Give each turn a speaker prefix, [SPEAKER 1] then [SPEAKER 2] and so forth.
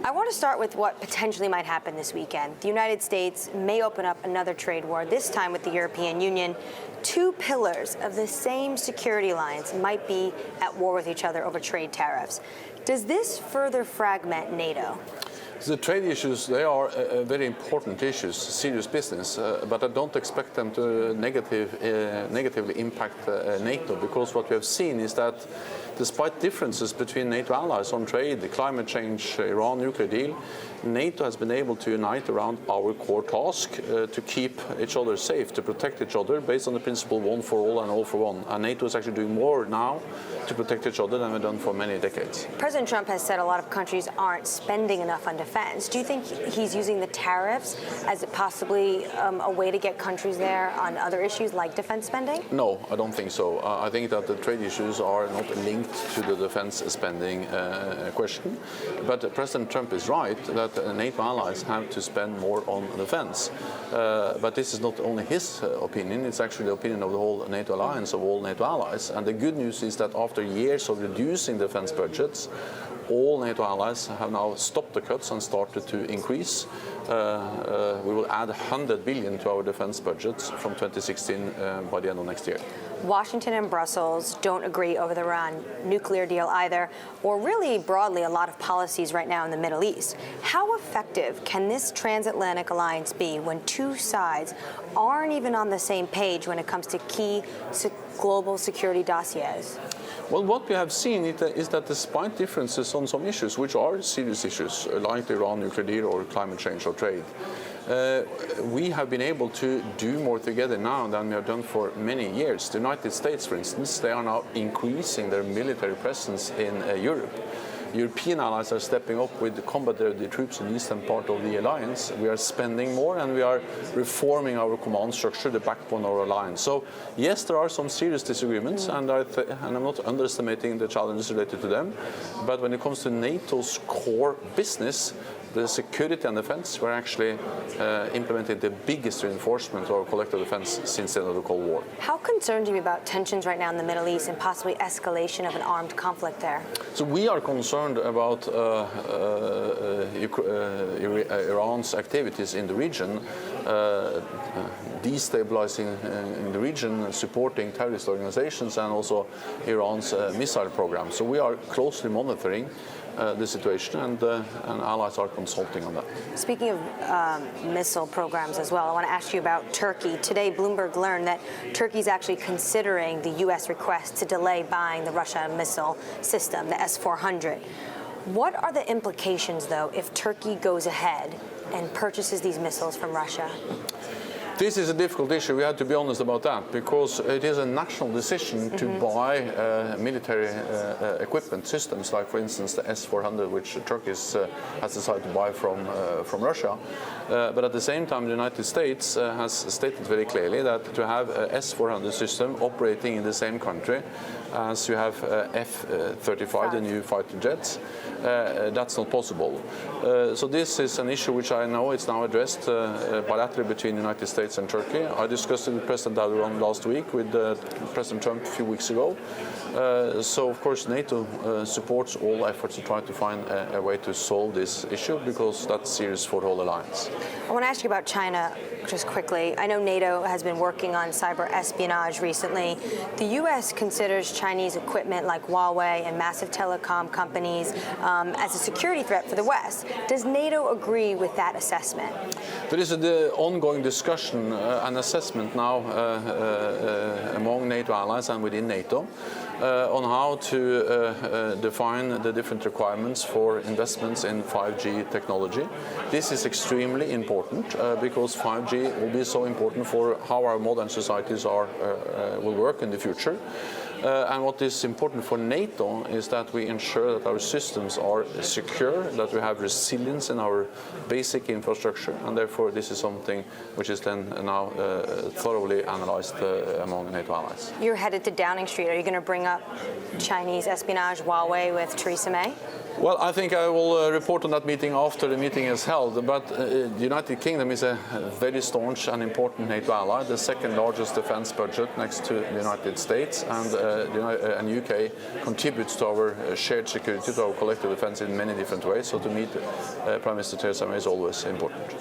[SPEAKER 1] I want to start with what potentially might happen this weekend. The United States may open up another trade war, this time with the European Union. Two pillars of the same security alliance might be at war with each other over trade tariffs. Does this further fragment NATO?
[SPEAKER 2] The trade issues, they are very important issues, serious business, but I don't expect them to negatively impact NATO, because what we have seen is that despite differences between NATO allies on trade, the climate change, Iran nuclear deal, NATO has been able to unite around our core task to keep each other safe, to protect each other based on the principle one for all and all for one. And NATO is actually doing more now to protect each other than we've done for many decades.
[SPEAKER 1] President Trump has said a lot of countries aren't spending enough on defense. Do you think he's using the tariffs as possibly a way to get countries there on other issues like defense spending?
[SPEAKER 2] No, I don't think so. I think that the trade issues are not linked to the defense spending question. But President Trump is right that NATO allies have to spend more on defense. But this is not only his opinion, it's actually the opinion of the whole NATO alliance, of all NATO allies. And the good news is that after years of reducing defense budgets, all NATO allies have now stopped the cuts and started to increase. We will add 100 billion to our defense budgets from 2016 by the end of next year.
[SPEAKER 1] Washington and Brussels don't agree over the Iran nuclear deal either, or really broadly a lot of policies right now in the Middle East. How effective can this transatlantic alliance be when two sides aren't even on the same page when it comes to key global security dossiers?
[SPEAKER 2] Well, what we have seen is that despite differences on some issues, which are serious issues, like the Iran nuclear deal or climate change or trade, we have been able to do more together now than we have done for many years. The United States, for instance, they are now increasing their military presence in Europe. European allies are stepping up with combat-ready troops in the eastern part of the alliance. We are spending more and we are reforming our command structure, the backbone of our alliance. So, yes, there are some serious disagreements, and I'm not underestimating the challenges related to them. But when it comes to NATO's core business, the security and defense, we're actually implementing the biggest reinforcement of our collective defense since the end of the Cold War.
[SPEAKER 1] How concerned are you about tensions right now in the Middle East and possibly escalation of an armed conflict there?
[SPEAKER 2] So we are concerned about Iran's activities in the region, destabilizing in the region, supporting terrorist organizations, and also Iran's missile program. So we are closely monitoring the situation, and allies are consulting on that.
[SPEAKER 1] Speaking of missile programs as well, I want to ask you about Turkey. Today, Bloomberg learned that Turkey is actually considering the U.S. request to delay buying the Russia missile system, the S-400. What are the implications, though, if Turkey goes ahead and purchases these missiles from Russia?
[SPEAKER 2] This is a difficult issue. We have to be honest about that, because it is a national decision to buy military equipment systems, like, for instance, the S-400, which Turkey has decided to buy from Russia. But at the same time, the United States has stated very clearly that to have a S-400 system operating in the same country as you have F-35, the new fighter jets, that's not possible. So this is an issue which I know is now addressed bilaterally between the United States and Turkey. I discussed it with President Erdogan last week, with President Trump a few weeks ago. So, of course, NATO supports all efforts to try to find a way to solve this issue, because that's serious for the whole alliance.
[SPEAKER 1] I want to ask you about China just quickly. I know NATO has been working on cyber espionage recently. The U.S. considers Chinese equipment like Huawei and massive telecom companies as a security threat for the West. Does NATO agree with that assessment?
[SPEAKER 2] There is an ongoing discussion and assessment now among NATO allies and within NATO on how to define the different requirements for investments in 5G technology. This is extremely important because 5G will be so important for how our modern societies will work in the future. And what is important for NATO is that we ensure that our systems are secure, that we have resilience in our basic infrastructure, and therefore this is something which is then now thoroughly analyzed among NATO allies.
[SPEAKER 1] You're headed to Downing Street. Are you going to bring up Chinese espionage, Huawei, with Theresa May?
[SPEAKER 2] Well, I think I will report on that meeting after the meeting is held, but the United Kingdom is a very staunch and important NATO ally, the second largest defence budget next to the United States, and the UK contributes to our shared security, to our collective defence in many different ways, so to meet Prime Minister Theresa May is always important.